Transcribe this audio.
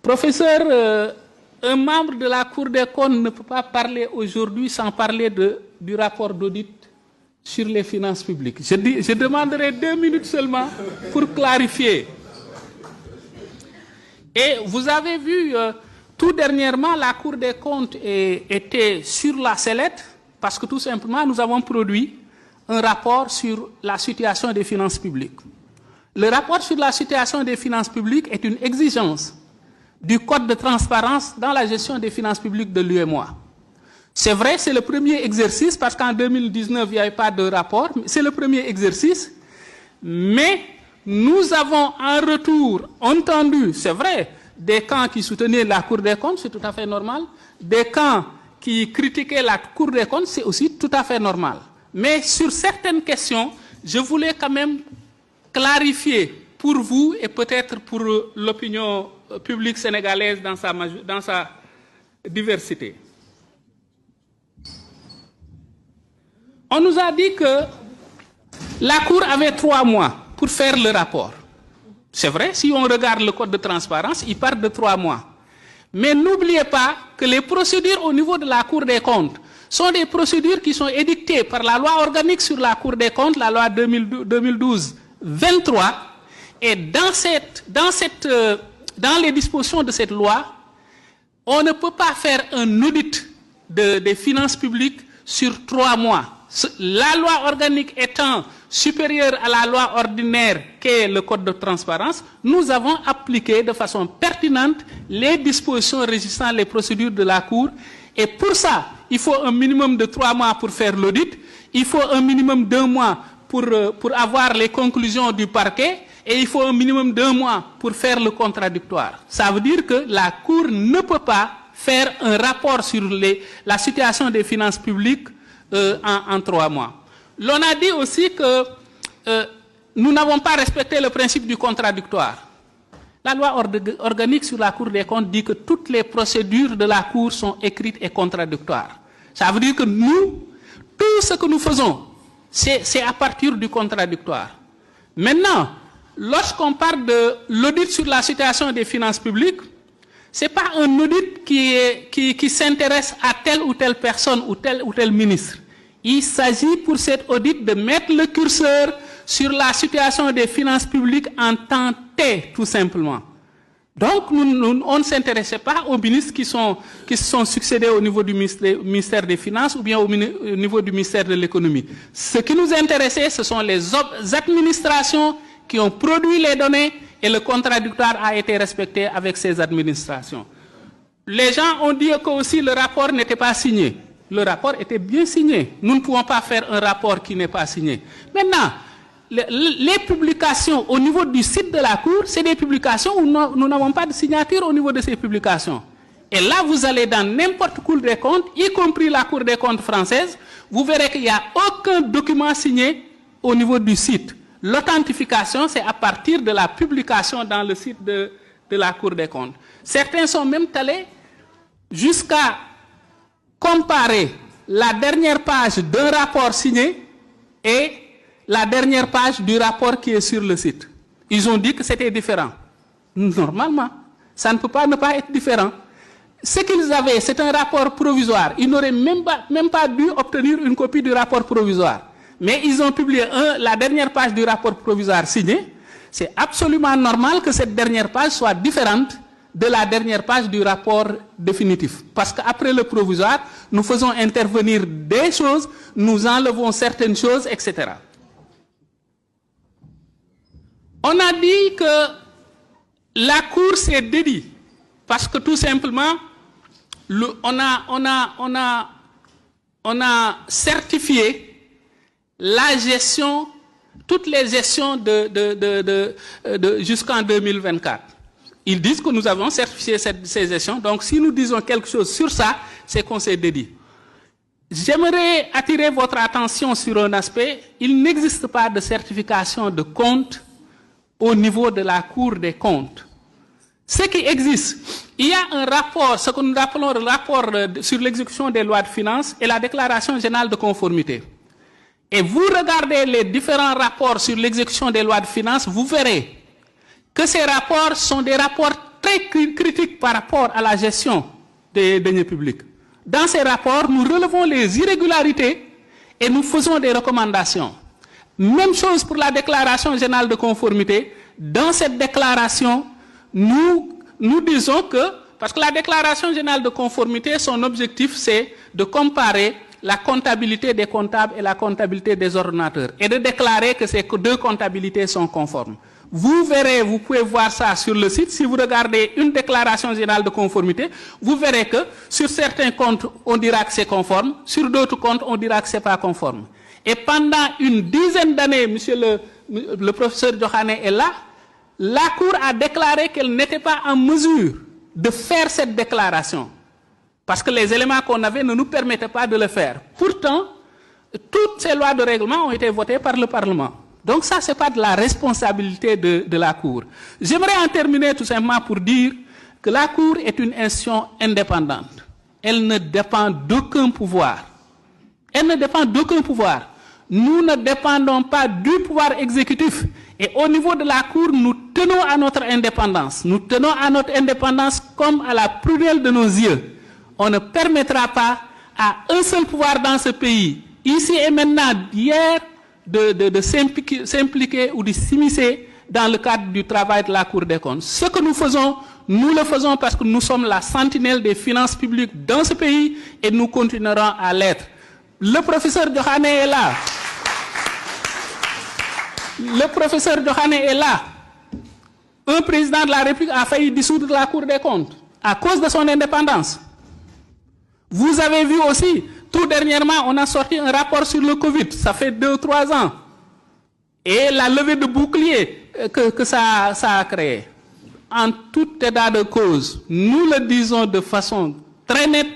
Professeur, un membre de la Cour des comptes ne peut pas parler aujourd'hui sans parler du rapport d'audit sur les finances publiques. Je demanderai 2 minutes seulement pour clarifier. Et vous avez vu, tout dernièrement, la Cour des comptes était sur la sellette parce que tout simplement, nous avons produit un rapport sur la situation des finances publiques. Le rapport sur la situation des finances publiques est une exigence du Code de transparence dans la gestion des finances publiques de l'UEMOA. C'est vrai, c'est le premier exercice, parce qu'en 2019, il n'y avait pas de rapport, c'est le premier exercice, mais nous avons en retour entendu, c'est vrai, des camps qui soutenaient la Cour des comptes, c'est tout à fait normal, des camps qui critiquaient la Cour des comptes, c'est aussi tout à fait normal. Mais sur certaines questions, je voulais quand même clarifier pour vous et peut-être pour l'opinion publique sénégalaise dans sa diversité. On nous a dit que la Cour avait 3 mois pour faire le rapport. C'est vrai, si on regarde le Code de transparence, il parle de 3 mois. Mais n'oubliez pas que les procédures au niveau de la Cour des comptes sont des procédures qui sont édictées par la loi organique sur la Cour des comptes, la loi 2012-23, et dans les dispositions de cette loi, on ne peut pas faire un audit des finances publiques sur 3 mois. La loi organique étant supérieure à la loi ordinaire qu'est le Code de transparence, nous avons appliqué de façon pertinente les dispositions régissant les procédures de la Cour. Et pour ça, il faut un minimum de 3 mois pour faire l'audit, il faut un minimum d'1 mois pour avoir les conclusions du parquet, et il faut un minimum d'1 mois pour faire le contradictoire. Ça veut dire que la Cour ne peut pas faire un rapport sur la situation des finances publiques en 3 mois. L'on a dit aussi que nous n'avons pas respecté le principe du contradictoire. La loi organique sur la Cour des comptes dit que toutes les procédures de la Cour sont écrites et contradictoires. Ça veut dire que nous, tout ce que nous faisons, c'est à partir du contradictoire. Maintenant, lorsqu'on parle de l'audit sur la situation des finances publiques, ce n'est pas un audit qui s'intéresse à telle ou telle personne ou tel ministre. Il s'agit pour cet audit de mettre le curseur sur la situation des finances publiques en temps T, tout simplement. Donc, on ne s'intéressait pas aux ministres qui se sont succédés au niveau du ministère des Finances ou bien au niveau du ministère de l'Économie. Ce qui nous intéressait, ce sont les administrations qui ont produit les données et le contradictoire a été respecté avec ces administrations. Les gens ont dit que aussi le rapport n'était pas signé. Le rapport était bien signé. Nous ne pouvons pas faire un rapport qui n'est pas signé. Maintenant, les publications au niveau du site de la Cour, c'est des publications où nous n'avons pas de signature au niveau de ces publications. Et là, vous allez dans n'importe quelle Cour des comptes, y compris la Cour des comptes française, vous verrez qu'il n'y a aucun document signé au niveau du site. L'authentification, c'est à partir de la publication dans le site de la Cour des comptes. Certains sont même allés jusqu'à comparer la dernière page d'un rapport signé et la dernière page du rapport qui est sur le site. Ils ont dit que c'était différent. Normalement, ça ne peut pas ne pas être différent. Ce qu'ils avaient, c'est un rapport provisoire. Ils n'auraient même pas dû obtenir une copie du rapport provisoire. Mais ils ont publié la dernière page du rapport provisoire signé. C'est absolument normal que cette dernière page soit différente de la dernière page du rapport définitif. Parce qu'après le provisoire, nous faisons intervenir des choses, nous enlevons certaines choses, etc. On a dit que la Cour s'est dédiée parce que tout simplement, on a certifié la gestion, toutes les gestions jusqu'en 2024. Ils disent que nous avons certifié ces gestions. Donc, si nous disons quelque chose sur ça, c'est qu'on s'est dédié. J'aimerais attirer votre attention sur un aspect. Il n'existe pas de certification de compte au niveau de la Cour des comptes. Ce qui existe, il y a un rapport, ce que nous appelons le rapport sur l'exécution des lois de finances et la déclaration générale de conformité. Et vous regardez les différents rapports sur l'exécution des lois de finances, vous verrez que ces rapports sont des rapports très critique par rapport à la gestion des deniers publics. Dans ces rapports, nous relevons les irrégularités et nous faisons des recommandations. Même chose pour la déclaration générale de conformité. Dans cette déclaration, nous disons que, parce que la déclaration générale de conformité, son objectif, c'est de comparer la comptabilité des comptables et la comptabilité des ordonnateurs et de déclarer que ces deux comptabilités sont conformes. Vous verrez, vous pouvez voir ça sur le site. Si vous regardez une déclaration générale de conformité, vous verrez que sur certains comptes, on dira que c'est conforme, sur d'autres comptes, on dira que ce n'est pas conforme. Et pendant une dizaine d'années, monsieur le professeur Diokhane est là, la Cour a déclaré qu'elle n'était pas en mesure de faire cette déclaration. Parce que les éléments qu'on avait ne nous permettaient pas de le faire. Pourtant, toutes ces lois de règlement ont été votées par le Parlement. Donc ça, ce n'est pas de la responsabilité de la Cour. J'aimerais en terminer tout simplement pour dire que la Cour est une institution indépendante. Elle ne dépend d'aucun pouvoir. Elle ne dépend d'aucun pouvoir. Nous ne dépendons pas du pouvoir exécutif. Et au niveau de la Cour, nous tenons à notre indépendance. Nous tenons à notre indépendance comme à la prunelle de nos yeux. On ne permettra pas à un seul pouvoir dans ce pays, ici et maintenant, d'hier, de s'impliquer ou de s'immiscer dans le cadre du travail de la Cour des comptes. Ce que nous faisons, nous le faisons parce que nous sommes la sentinelle des finances publiques dans ce pays et nous continuerons à l'être. Le professeur Diokhane est là. Le professeur Diokhane est là. Un président de la République a failli dissoudre la Cour des comptes à cause de son indépendance. Vous avez vu aussi, tout dernièrement, on a sorti un rapport sur le Covid. Ça fait 2 ou 3 ans. Et la levée de bouclier que ça a créé. En tout état de cause, nous le disons de façon très nette.